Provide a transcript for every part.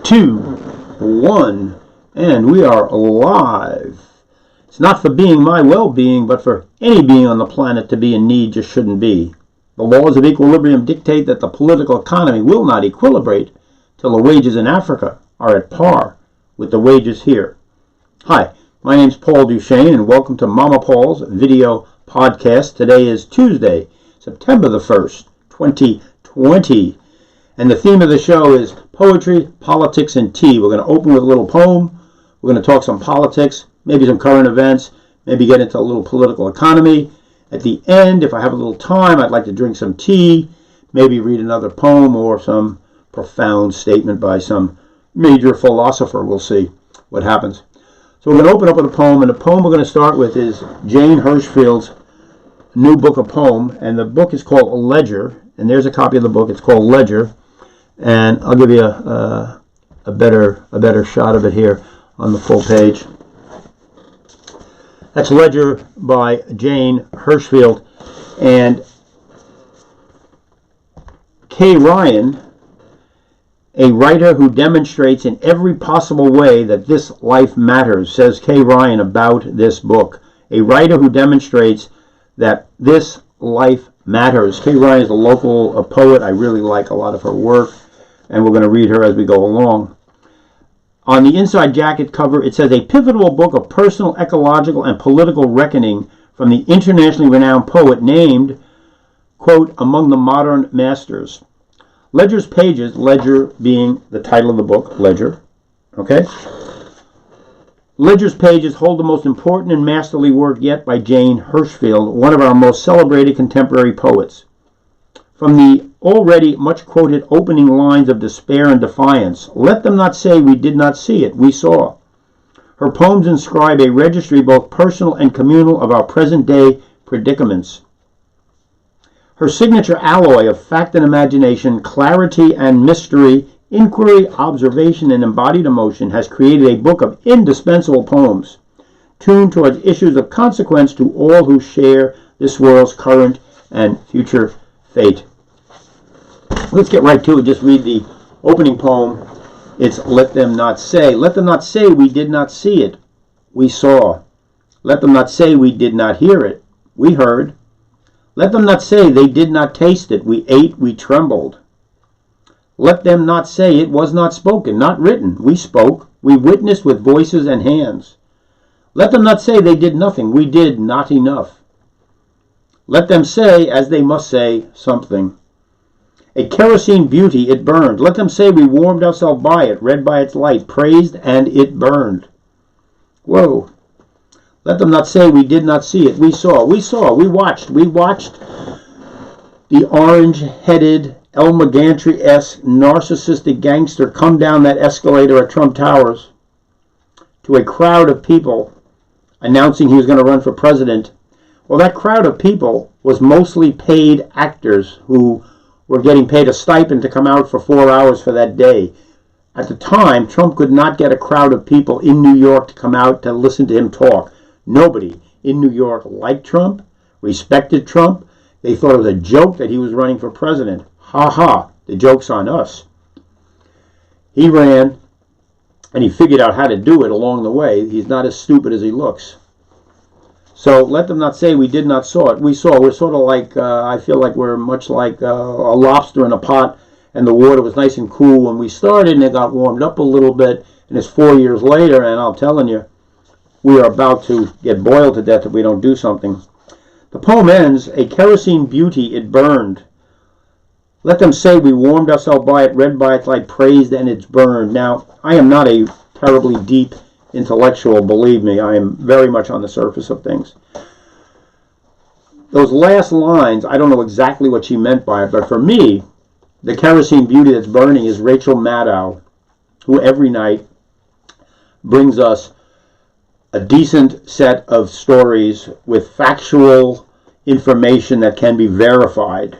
2, 1, and we are live. It's not for being my well-being, but for any being on the planet to be in need just shouldn't be. The laws of equilibrium dictate that the political economy will not equilibrate till the wages in Africa are at par with the wages here. Hi, my name's Paul Duchesne, and welcome to Mama Paul's video podcast. Today is Tuesday, September the 1st, 2020. And the theme of the show is poetry, politics, and tea. We're going to open with a little poem. We're going to talk some politics, maybe some current events, maybe get into a little political economy. At the end, if I have a little time, I'd like to drink some tea, maybe read another poem or some profound statement by some major philosopher. We'll see what happens. So we're going to open up with a poem, and the poem we're going to start with is Jane Hirshfield's new book of poem, and the book is called Ledger, and there's a copy of the book. It's called Ledger, and I'll give you a better shot of it here on the full page. That's Ledger by Jane Hirshfield. And Kay Ryan, a writer who demonstrates in every possible way that this life matters, says Kay Ryan about this book. A writer who demonstrates that this life matters. Kay Ryan is a local poet. I really like a lot of her work, and we're going to read her as we go along. On the inside jacket cover, it says, a pivotal book of personal, ecological, and political reckoning from the internationally renowned poet named, quote, among the modern masters. Ledger's pages, Ledger being the title of the book, Ledger, okay? Ledger's pages hold the most important and masterly work yet by Jane Hirshfield, one of our most celebrated contemporary poets. From the already much quoted opening lines of despair and defiance, let them not say we did not see it, we saw. Her poems inscribe a registry both personal and communal of our present day predicaments. Her signature alloy of fact and imagination, clarity and mystery, inquiry, observation, and embodied emotion has created a book of indispensable poems, tuned towards issues of consequence to all who share this world's current and future fate. Let's get right to it. Just read the opening poem. It's Let Them Not Say. Let them not say we did not see it, we saw. Let them not say we did not hear it, we heard. Let them not say they did not taste it, we ate, we trembled. Let them not say it was not spoken, not written, we spoke, we witnessed with voices and hands. Let them not say they did nothing, we did not enough. Let them say, as they must say, something. A kerosene beauty, it burned. Let them say we warmed ourselves by it, read by its light, praised, and it burned. Whoa. Let them not say we did not see it. We saw, we watched. We watched the orange-headed, Elmer Gantry-esque, narcissistic gangster come down that escalator at Trump Towers to a crowd of people announcing he was going to run for president. Well, that crowd of people was mostly paid actors who were getting paid a stipend to come out for 4 hours for that day. At the time, Trump could not get a crowd of people in New York to come out to listen to him talk. Nobody in New York liked Trump, respected Trump. They thought it was a joke that he was running for president. Ha ha, the joke's on us. He ran, and he figured out how to do it along the way. He's not as stupid as he looks. So let them not say we did not saw it. We saw. We're sort of like, I feel like we're much like a lobster in a pot, and the water was nice and cool when we started, and it got warmed up a little bit, and it's 4 years later, and I'm telling you, we are about to get boiled to death if we don't do something. The poem ends, a kerosene beauty, it burned. Let them say we warmed ourselves by it, read by its light, praised, and it's burned. Now, I am not a terribly deep intellectual, believe me. I am very much on the surface of things. Those last lines, I don't know exactly what she meant by it, but for me, the kerosene beauty that's burning is Rachel Maddow, who every night brings us a decent set of stories with factual information that can be verified.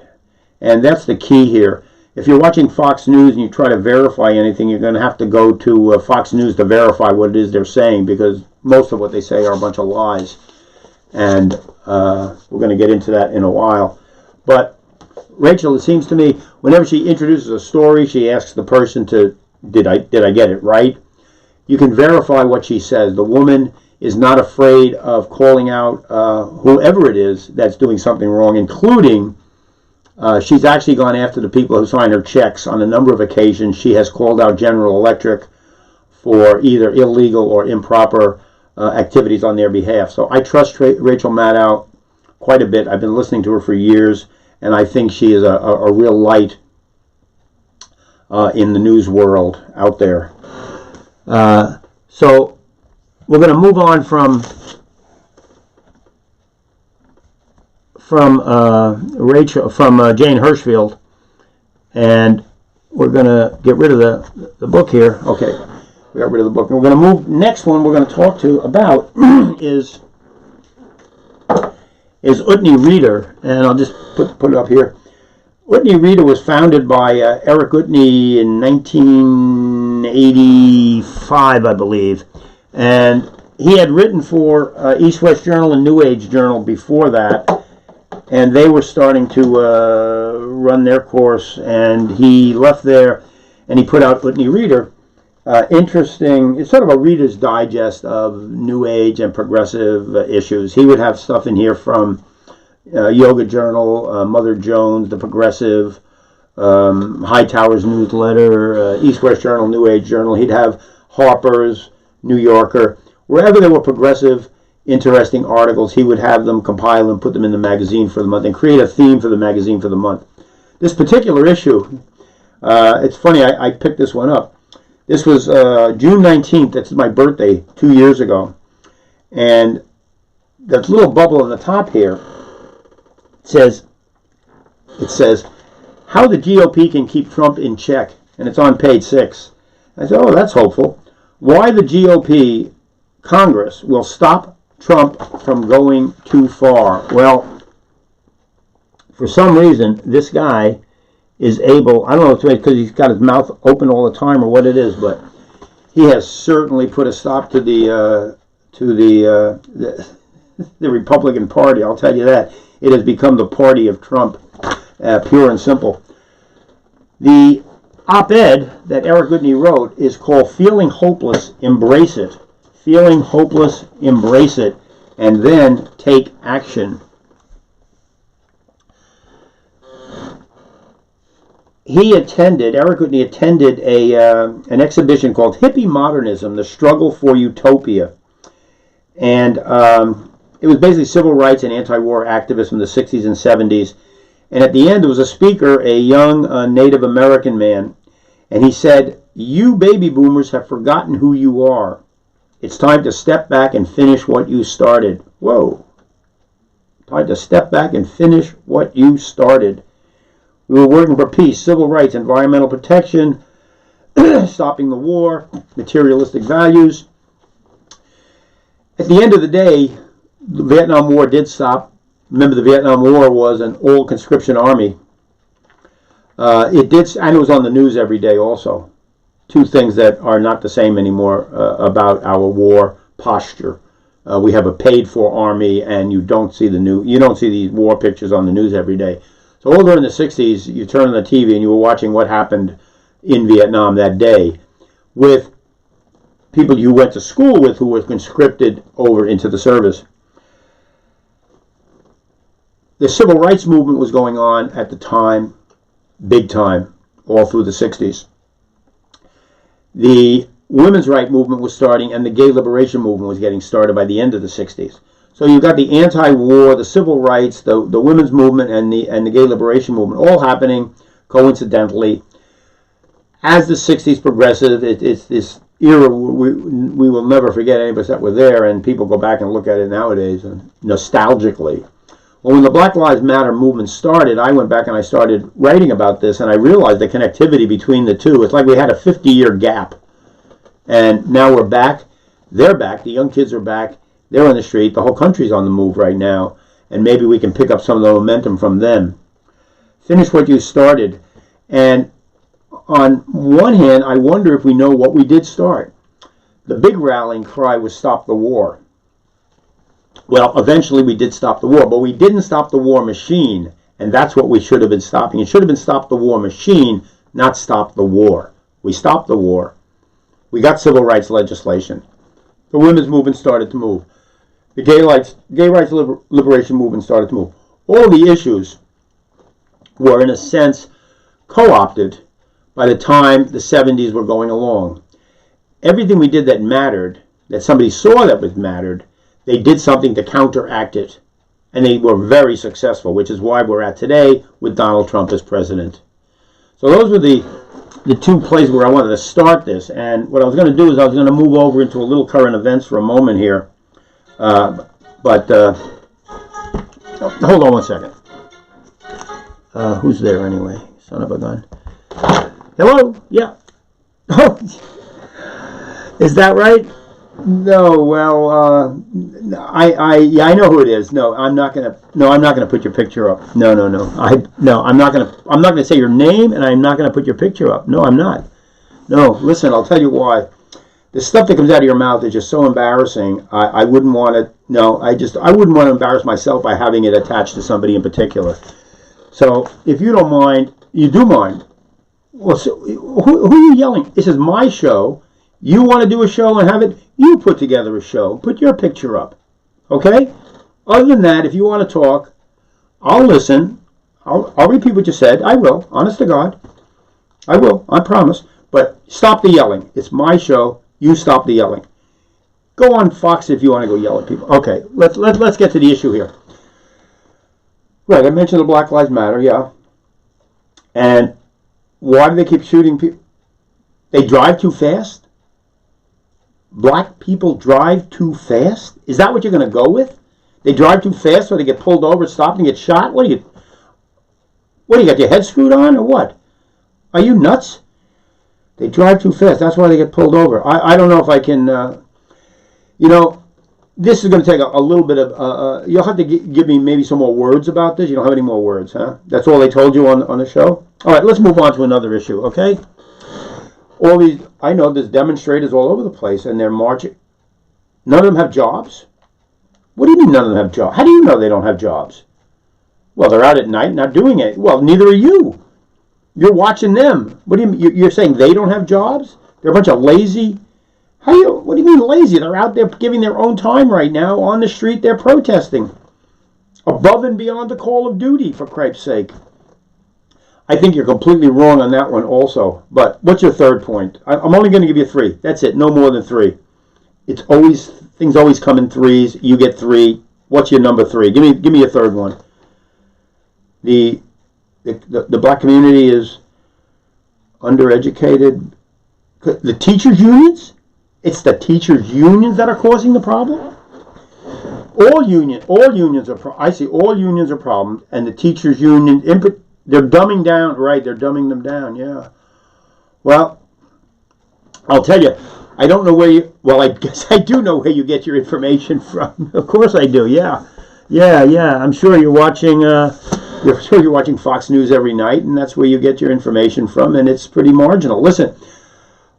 And that's the key here. If you're watching Fox News and you try to verify anything, you're going to have to go to Fox News to verify what it is they're saying, because most of what they say are a bunch of lies. And we're going to get into that in a while. But Rachel, it seems to me, whenever she introduces a story, she asks the person to did I get it right? You can verify what she says. The woman is not afraid of calling out whoever it is that's doing something wrong, including she's actually gone after the people who sign her checks on a number of occasions. She has called out General Electric for either illegal or improper activities on their behalf. So I trust Rachel Maddow quite a bit. I've been listening to her for years, and I think she is a real light in the news world out there. So we're going to move on from Jane Hirshfield, and we're going to get rid of the book here. Okay, we got rid of the book. And we're going to move. Next one we're going to talk to about is Utne Reader, and I'll just put it up here. Utne Reader was founded by Eric Utne in 1985, I believe, and he had written for East West Journal and New Age Journal before that, and they were starting to run their course, and he left there, and he put out Utne Reader. Interesting, it's sort of a Reader's Digest of New Age and progressive issues. He would have stuff in here from Yoga Journal, Mother Jones, The Progressive, Hightower's newsletter, East West Journal, New Age Journal. He'd have Harper's, New Yorker. Wherever there were progressive, interesting articles, he would have them compile and put them in the magazine for the month and create a theme for the magazine for the month. This particular issue, it's funny, I picked this one up. This was June 19th. That's my birthday 2 years ago. And that little bubble on the top here, it says, how the GOP can keep Trump in check. And it's on page 6. I said, oh, that's hopeful. Why the GOP Congress will stop Trump from going too far. Well, for some reason, this guy is able, I don't know if it's because he's got his mouth open all the time or what it is, but he has certainly put a stop to the Republican Party. I'll tell you that. It has become the party of Trump, pure and simple. The op-ed that Eric Utne wrote is called Feeling Hopeless, Embrace It. Feeling Hopeless, Embrace It, and then take action. Eric Utne attended an exhibition called Hippie Modernism, The Struggle for Utopia. And it was basically civil rights and anti-war activists from the 60s and 70s. And at the end, there was a speaker, a young Native American man, and he said, "You baby boomers have forgotten who you are. It's time to step back and finish what you started." Whoa. Time to step back and finish what you started. We were working for peace, civil rights, environmental protection, stopping the war, materialistic values. At the end of the day, the Vietnam War did stop. Remember, the Vietnam War was an old conscription army. It did, and it was on the news every day also. Two things that are not the same anymore about our war posture. We have a paid-for army, and you don't see these war pictures on the news every day. So over in the 60s, you turn on the TV and you were watching what happened in Vietnam that day with people you went to school with who were conscripted over into the service. The civil rights movement was going on at the time, big time, all through the 60s. The women's rights movement was starting, and the gay liberation movement was getting started by the end of the 60s. So you've got the anti-war, the civil rights, the women's movement, and the gay liberation movement all happening coincidentally. As the 60s progressive, it's this era we will never forget, any of us that were there, and people go back and look at it nowadays and nostalgically. Well, when the Black Lives Matter movement started, I went back and I started writing about this, and I realized the connectivity between the two. It's like we had a 50-year gap, and now we're back. They're back. The young kids are back. They're on the street. The whole country's on the move right now, and maybe we can pick up some of the momentum from them. Finish what you started. And on one hand, I wonder if we know what we did start. The big rallying cry was stop the war. Well, eventually we did stop the war, but we didn't stop the war machine, and that's what we should have been stopping. It should have been stop the war machine, not stop the war. We stopped the war. We got civil rights legislation. The women's movement started to move. The gay rights liberation movement started to move. All the issues were, in a sense, co-opted by the time the 70s were going along. Everything we did that mattered, that somebody saw that was mattered, they did something to counteract it. And they were very successful, which is why we're at today with Donald Trump as president. So those were the two places where I wanted to start this. And what I was going to do is I was going to move over into a little current events for a moment here. Hold on one second. Who's there anyway? Son of a gun. Hello? Yeah. Oh, is that right? No. Well, I know who it is. No, I'm not gonna put your picture up. No. I'm not gonna say your name, and I'm not gonna put your picture up. No, I'm not. No, listen, I'll tell you why. The stuff that comes out of your mouth is just so embarrassing. I wouldn't want to. No, I wouldn't want to embarrass myself by having it attached to somebody in particular. So, if you don't mind, you do mind. Well, so, who are you yelling? This is my show. You want to do a show and have it? You put together a show. Put your picture up. Okay? Other than that, if you want to talk, I'll listen. I'll repeat what you said. I will. Honest to God. I will. I promise. But stop the yelling. It's my show. You stop the yelling. Go on Fox if you want to go yell at people. Okay. Let's get to the issue here. Right. I mentioned the Black Lives Matter. Yeah. And why do they keep shooting people? They drive too fast? Black people drive too fast? Is that what you're going to go with? They drive too fast so they get pulled over, stopped, and get shot? What do you got your head screwed on or what? Are you nuts? They drive too fast. That's why they get pulled over. I don't know if I can, this is going to take a little bit of, you'll have to give me maybe some more words about this. You don't have any more words, huh? That's all they told you on the show? All right, let's move on to another issue, okay? I know there's demonstrators all over the place, and they're marching. None of them have jobs? What do you mean none of them have jobs? How do you know they don't have jobs? Well, they're out at night not doing it. Well, neither are you. You're watching them. What do you mean? You're saying they don't have jobs? They're a bunch of lazy. What do you mean lazy? They're out there giving their own time right now on the street. They're protesting above and beyond the call of duty, for Christ's sake. I think you're completely wrong on that one also. But what's your third point? I'm only going to give you 3. That's it. No more than 3. Things always come in 3s. You get 3. What's your number 3? Give me a third one. The black community is undereducated. The teachers' unions? It's the teachers' unions that are causing the problem? All unions are. I see all unions are problems, and the teachers' union they're dumbing down. Right? They're dumbing them down. Yeah. Well, I'll tell you. I don't know where you. Well, I guess I do know where you get your information from. Of course, I do. Yeah. I'm sure you're watching. You're watching Fox News every night, and that's where you get your information from, and it's pretty marginal. Listen,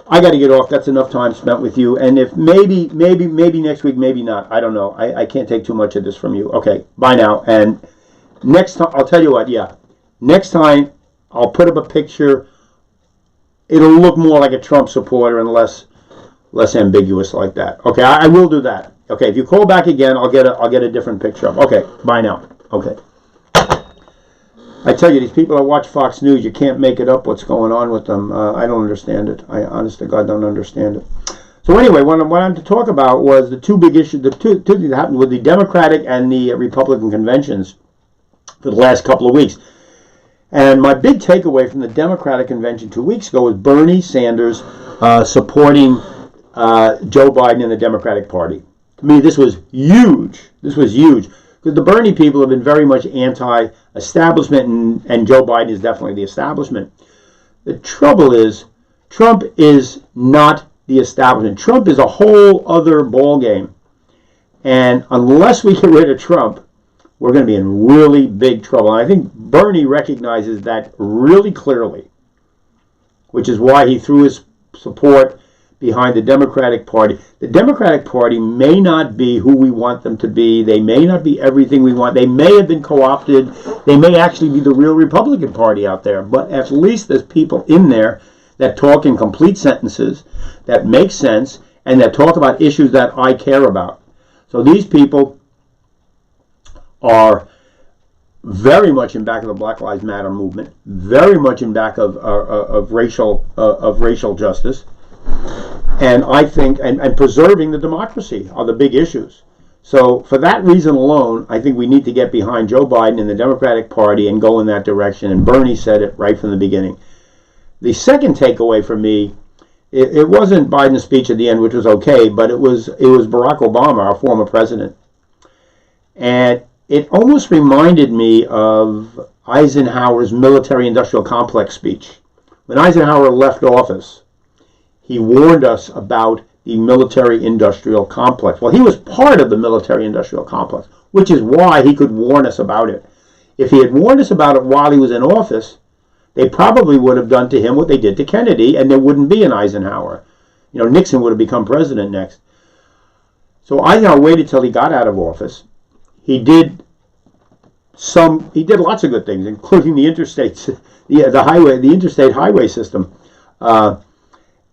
I got to get off. That's enough time spent with you. And if maybe next week, maybe not. I don't know. I can't take too much of this from you. Okay, bye now. And next time, I'll tell you what. Yeah, next time I'll put up a picture. It'll look more like a Trump supporter and less ambiguous like that. Okay, I will do that. Okay, if you call back again, I'll get a different picture up. Okay, bye now. Okay. I tell you, these people that watch Fox News, you can't make it up what's going on with them. I don't understand it. I honest to God don't understand it. So anyway, what I wanted to talk about was the two big issues, the two things that happened with the Democratic and the Republican conventions for the last couple of weeks. And my big takeaway from the Democratic convention 2 weeks ago was Bernie Sanders supporting Joe Biden and the Democratic Party. To me, this was huge. This was huge. Because the Bernie people have been very much anti-establishment, and Joe Biden is definitely the establishment. The trouble is, Trump is not the establishment. Trump is a whole other ballgame. And unless we get rid of Trump, we're going to be in really big trouble. And I think Bernie recognizes that really clearly, which is why he threw his support behind the Democratic Party. The Democratic Party may not be who we want them to be. They may not be everything we want. They may have been co-opted. They may actually be the real Republican Party out there. But at least there's people in there that talk in complete sentences, that make sense, and that talk about issues that I care about. So these people are very much in back of the Black Lives Matter movement, very much in back of racial justice, and I think and preserving the democracy are the big issues. So for that reason alone, I think we need to get behind Joe Biden and the Democratic Party and go in that direction. And Bernie said it right from the beginning. The second takeaway for me, it wasn't Biden's speech at the end, which was okay, but it was Barack Obama, our former president. And it almost reminded me of Eisenhower's military-industrial complex speech. When Eisenhower left office, he warned us about the military-industrial complex. Well, he was part of the military-industrial complex, which is why he could warn us about it. If he had warned us about it while he was in office, they probably would have done to him what they did to Kennedy, and there wouldn't be an Eisenhower. Nixon would have become president next. So Eisenhower waited till he got out of office. He did lots of good things, including the interstates, the interstate highway system.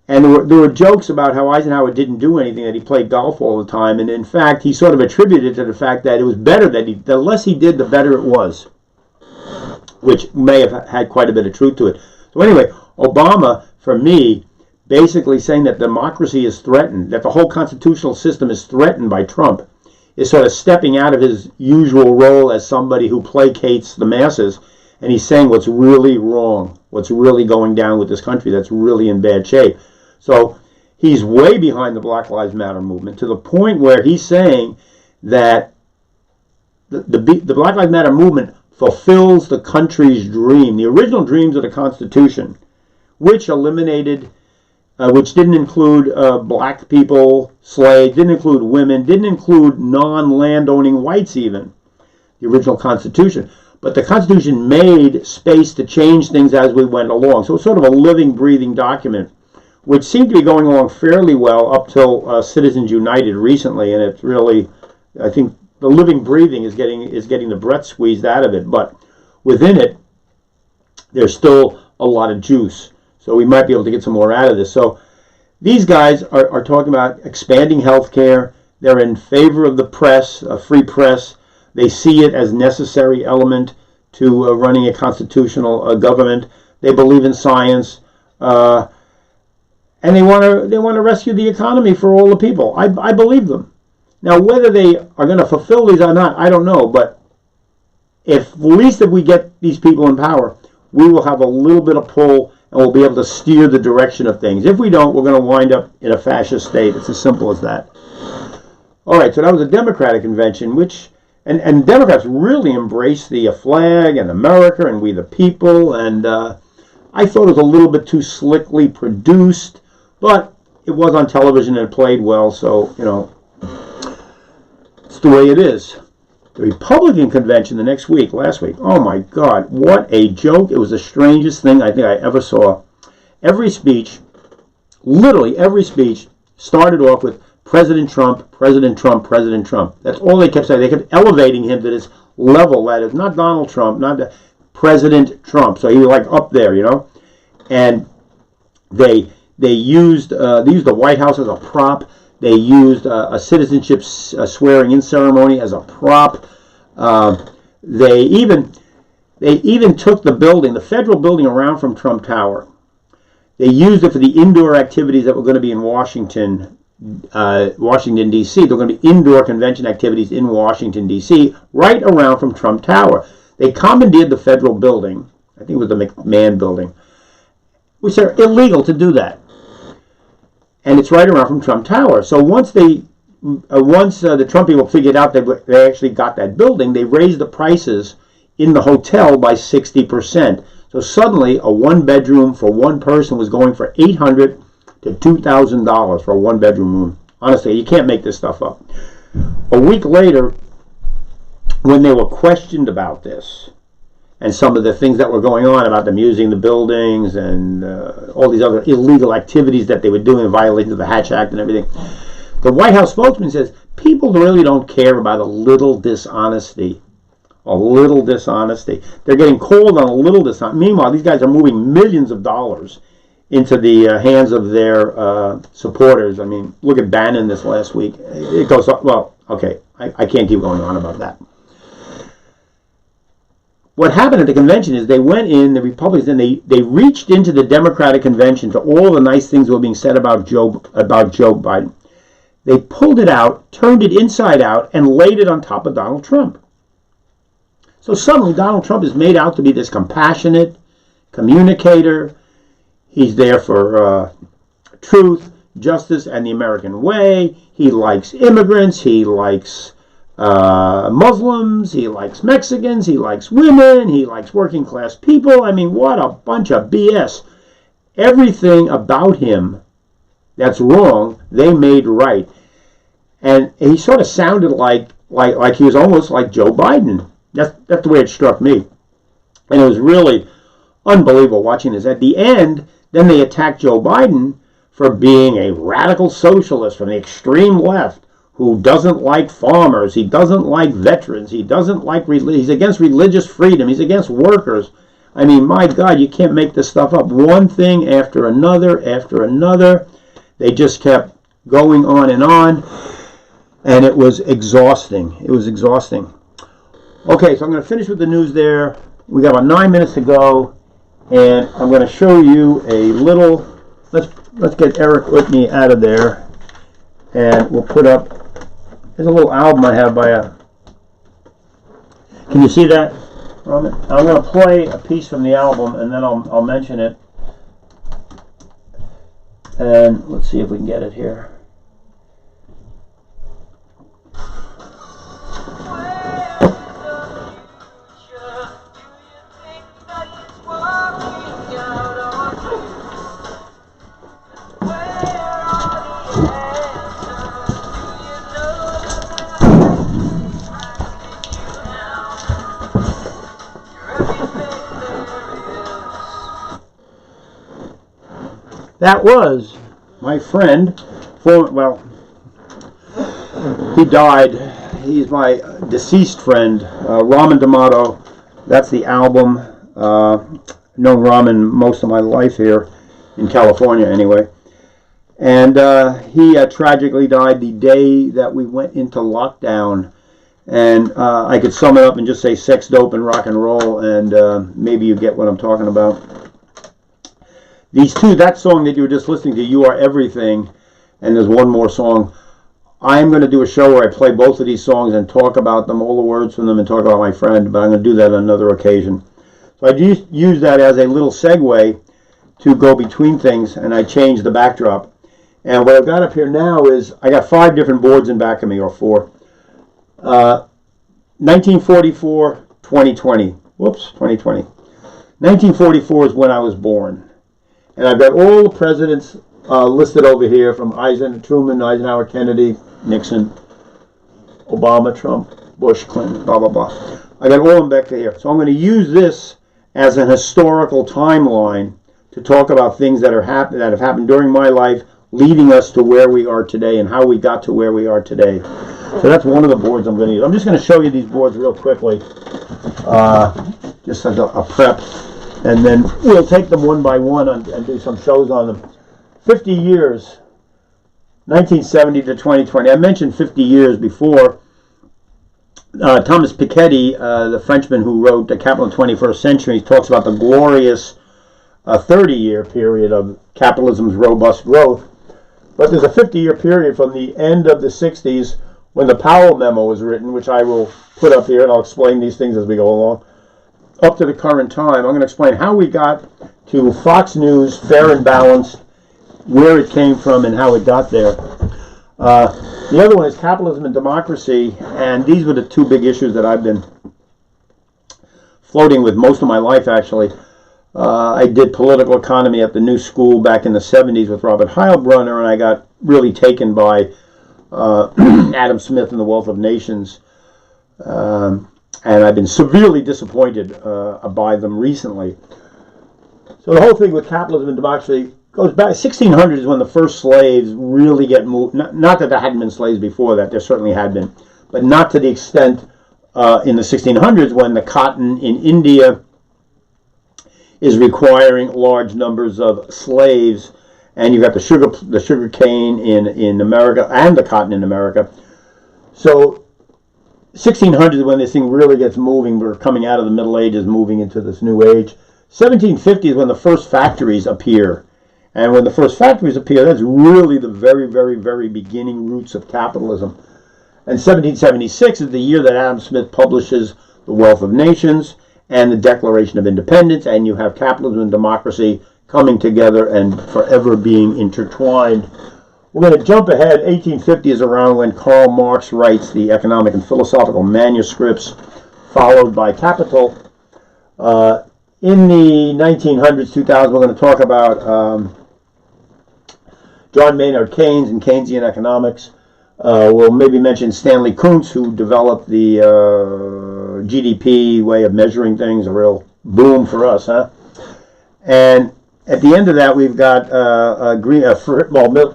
And there were jokes about how Eisenhower didn't do anything, that he played golf all the time. And in fact, he sort of attributed it to the fact that it was better the less he did, the better it was, which may have had quite a bit of truth to it. So anyway, Obama, for me, basically saying that democracy is threatened, that the whole constitutional system is threatened by Trump, is sort of stepping out of his usual role as somebody who placates the masses, and he's saying what's really wrong, what's really going down with this country that's really in bad shape. So he's way behind the Black Lives Matter movement, to the point where he's saying that the Black Lives Matter movement fulfills the country's dream, the original dreams of the Constitution, which eliminated, which didn't include black people, slaves, didn't include women, didn't include non-landowning whites even, the original Constitution. But the Constitution made space to change things as we went along. So it's sort of a living, breathing document, which seemed to be going along fairly well up till Citizens United recently, and it's really, I think, the living, breathing is getting the breath squeezed out of it. But within it, there's still a lot of juice. So we might be able to get some more out of this. So these guys are talking about expanding health care. They're in favor of the press, a free press. They see it as a necessary element to running a constitutional government. They believe in science. And they want to rescue the economy for all the people. I believe them. Now, whether they are going to fulfill these or not, I don't know. But at least if we get these people in power, we will have a little bit of pull, and we'll be able to steer the direction of things. If we don't, we're going to wind up in a fascist state. It's as simple as that. All right, so that was a Democratic convention, which, and Democrats really embraced the flag and America and we the people, and I thought it was a little bit too slickly produced, but it was on television and it played well, so, it's the way it is. The Republican convention the next week, last week, oh my God, what a joke. It was the strangest thing I think I ever saw. Every speech, literally every speech, started off with President Trump, President Trump, President Trump. That's all they kept saying. They kept elevating him to this level that is not Donald Trump, not President Trump. So he was like up there, And they used the White House as a prop. They used a citizenship swearing-in ceremony as a prop. They even took the building, the federal building around from Trump Tower. They used it for the indoor activities that were going to be in Washington, D.C. There were going to be indoor convention activities in Washington, D.C., right around from Trump Tower. They commandeered the federal building. I think it was the McMahon building, which are illegal to do that. And it's right around from Trump Tower. So once the Trump people figured out that they actually got that building, they raised the prices in the hotel by 60%. So suddenly, a one-bedroom for one person was going for $800 to $2,000 for a one-bedroom room. Honestly, you can't make this stuff up. A week later, when they were questioned about this, and some of the things that were going on about them using the buildings and all these other illegal activities that they were doing in violation of the Hatch Act and everything, the White House spokesman says, people really don't care about a little dishonesty. A little dishonesty. They're getting called on a little dishonesty. Meanwhile, these guys are moving millions of dollars into the hands of their supporters. I mean, look at Bannon this last week. It goes, well, okay, I can't keep going on about that. What happened at the convention is they went in, the Republicans, and they reached into the Democratic convention to all the nice things that were being said about Joe Biden. They pulled it out, turned it inside out, and laid it on top of Donald Trump. So suddenly Donald Trump is made out to be this compassionate communicator. He's there for truth, justice, and the American way. He likes immigrants. He likes Muslims. He likes Mexicans. He likes women. He likes working class people. I mean, what a bunch of BS. Everything about him that's wrong, they made right. And he sort of sounded like he was almost like Joe Biden. That's the way it struck me. And it was really unbelievable watching this. At the end, then they attacked Joe Biden for being a radical socialist from the extreme left who doesn't like farmers. He doesn't like veterans. He doesn't like, he's against religious freedom. He's against workers. I mean, my God, you can't make this stuff up. One thing after another after another. They just kept going on, and it was exhausting. It was exhausting. Okay, so I'm going to finish with the news there. We got about 9 minutes to go, and I'm going to show you a little. Let's get Eric Utne out of there, and we'll put up. There's a little album I have by a. Can you see that, Roman? I'm going to play a piece from the album, and then I'll mention it. And let's see if we can get it here. That was my friend, he died. He's my deceased friend, Raman D'Amato. That's the album. Known Raman most of my life here in California anyway. And he tragically died the day that we went into lockdown. And I could sum it up and just say sex, dope, and rock and roll, and maybe you get what I'm talking about. These two, that song that you were just listening to, You Are Everything, and there's one more song. I'm going to do a show where I play both of these songs and talk about them, all the words from them, and talk about my friend, but I'm going to do that on another occasion. So I just use that as a little segue to go between things, and I change the backdrop. And what I've got up here now is, I got 5 different boards in back of me, or 4. 1944, 2020. Whoops, 2020. 1944 is when I was born. And I've got all the presidents listed over here, from Truman, Eisenhower, Kennedy, Nixon, Obama, Trump, Bush, Clinton, blah, blah, blah. I got all of them back here. So I'm going to use this as an historical timeline to talk about things that have happened during my life, leading us to where we are today and how we got to where we are today. So that's one of the boards I'm going to use. I'm just going to show you these boards real quickly, just as a prep. And then we'll take them one by one and do some shows on them. 50 years, 1970 to 2020. I mentioned 50 years before. Thomas Piketty, the Frenchman who wrote The Capital of the 21st Century, talks about the glorious 30-year period of capitalism's robust growth. But there's a 50-year period from the end of the 60s when the Powell Memo was written, which I will put up here, and I'll explain these things as we go along, up to the current time. I'm going to explain how we got to Fox News, fair and balanced, where it came from, and how it got there. The other one is capitalism and democracy, and these were the 2 big issues that I've been floating with most of my life, actually. I did political economy at the New School back in the 70s with Robert Heilbrunner, and I got really taken by Adam Smith and the Wealth of Nations. And I've been severely disappointed by them recently. So the whole thing with capitalism and democracy goes back. 1600 is when the first slaves really get moved. Not that there hadn't been slaves before that, there certainly had been, but not to the extent in the 1600s when the cotton in India is requiring large numbers of slaves, and you've got the sugar cane in America and the cotton in America. So 1600 is when this thing really gets moving. We're coming out of the Middle Ages, moving into this new age. 1750 is when the first factories appear. And when the first factories appear, that's really the very, very, very beginning roots of capitalism. And 1776 is the year that Adam Smith publishes The Wealth of Nations and the Declaration of Independence, and you have capitalism and democracy coming together and forever being intertwined. We're going to jump ahead. 1850 is around when Karl Marx writes the economic and philosophical manuscripts, followed by Capital. In the 1900s, 2000, we're going to talk about John Maynard Keynes and Keynesian economics. We'll maybe mention Stanley Kuntz, who developed the GDP way of measuring things, a real boom for us, huh? And at the end of that, we've got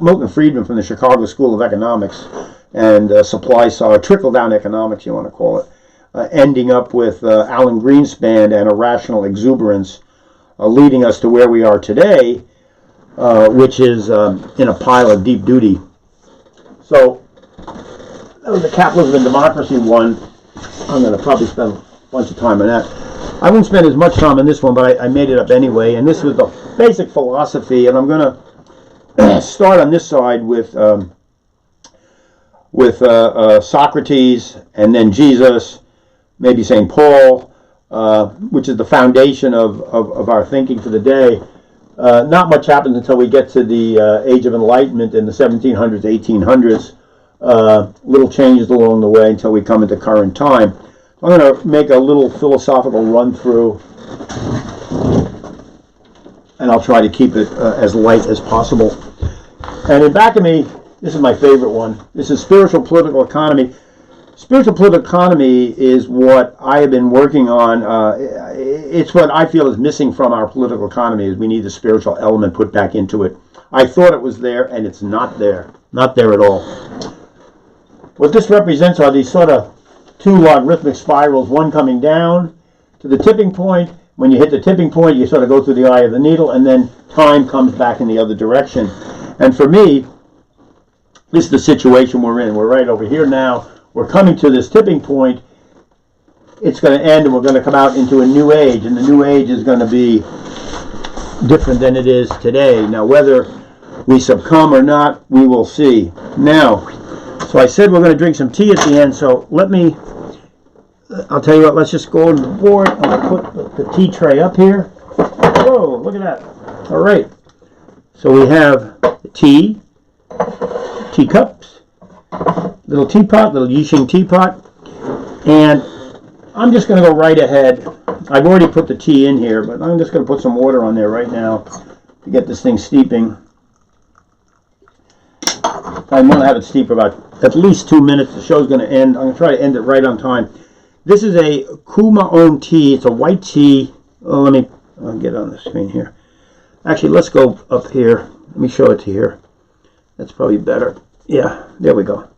Milton Friedman from the Chicago School of Economics and supply side, trickle-down economics, you want to call it, ending up with Alan Greenspan and irrational exuberance, leading us to where we are today, which is in a pile of deep duty. So that was the capitalism and democracy one. I'm going to probably spend a bunch of time on that. I won't spend as much time on this one, but I made it up anyway. And this was the basic philosophy. And I'm going to start on this side with Socrates, and then Jesus, maybe St. Paul, which is the foundation of our thinking for the day. Not much happens until we get to the Age of Enlightenment in the 1700s, 1800s. Little changes along the way until we come into current time. I'm going to make a little philosophical run through, and I'll try to keep it as light as possible. And in back of me, this is my favorite one. This is Spiritual Political Economy. Spiritual political economy is what I have been working on. It's what I feel is missing from our political economy, is we need the spiritual element put back into it. I thought it was there, and it's not there. Not there at all. What this represents are these sort of two logarithmic spirals, one coming down to the tipping point. When you hit the tipping point, you sort of go through the eye of the needle, and then time comes back in the other direction. And for me, this is the situation we're in. We're right over here now. We're coming to this tipping point. It's going to end, and we're going to come out into a new age, and the new age is going to be different than it is today. Now, whether we succumb or not, we will see. Now, so I said we're going to drink some tea at the end, so I'll tell you what, let's just go on the board. I'm going to put the tea tray up here. Whoa, look at that. All right. So we have the tea, teacups, little teapot, little Yixing teapot, and I'm just going to go right ahead. I've already put the tea in here, but I'm just going to put some water on there right now to get this thing steeping. I'm going to have it steep for about at least 2 minutes. The show's going to end. I'm going to try to end it right on time. This is a Kumaon tea. It's a white tea. Oh, I'll get on the screen here. Actually, let's go up here. Let me show it to you here. That's probably better. Yeah, there we go.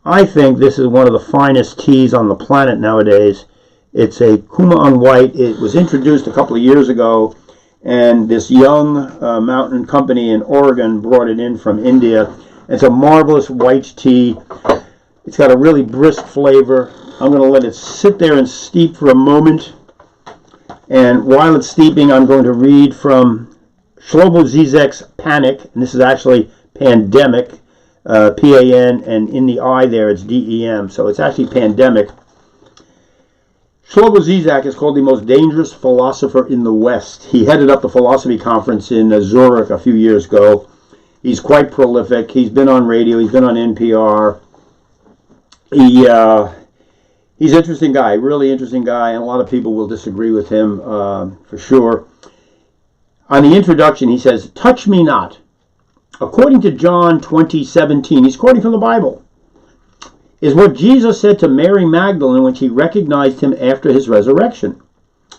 I think this is one of the finest teas on the planet nowadays. It's a Kumaon white. It was introduced a couple of years ago, and this young mountain company in Oregon brought it in from India. It's a marvelous white tea. It's got a really brisk flavor. I'm going to let it sit there and steep for a moment. And while it's steeping, I'm going to read from Shlomo Zizek's Panic. And this is actually Pandemic, P-A-N, and in the I there it's D-E-M. So it's actually Pandemic. Shlomo Zizek is called the most dangerous philosopher in the West. He headed up the philosophy conference in Zurich a few years ago. He's quite prolific. He's been on radio. He's been on NPR. He's an interesting guy, really interesting guy, and a lot of people will disagree with him for sure. On the introduction, he says, "Touch me not. According to John 20:17, he's quoting from the Bible, is what Jesus said to Mary Magdalene when she recognized him after his resurrection.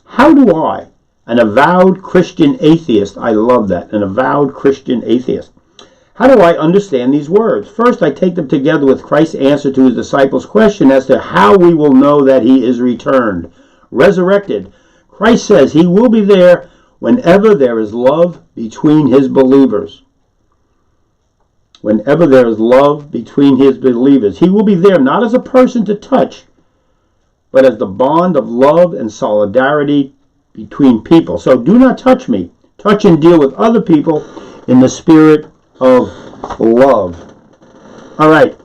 How do I, an avowed Christian atheist," I love that, an avowed Christian atheist, "how do I understand these words? First, I take them together with Christ's answer to his disciples' question as to how we will know that he is returned, resurrected. Christ says he will be there whenever there is love between his believers. Whenever there is love between his believers, he will be there not as a person to touch, but as the bond of love and solidarity between people. So do not touch me. Touch and deal with other people in the spirit of love. All right.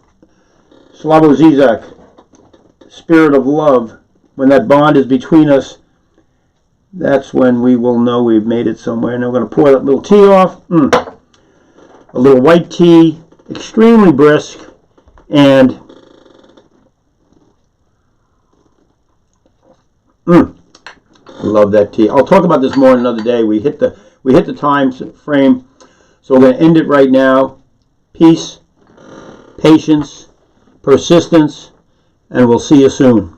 Slavo Zizek, spirit of love. When that bond is between us, that's when we will know we've made it somewhere. Now we're going to pour that little tea off. A little white tea, extremely brisk, and love that tea. I'll talk about this more another day. We hit the time frame, so we're going to end it right now. Peace, patience, persistence, and we'll see you soon.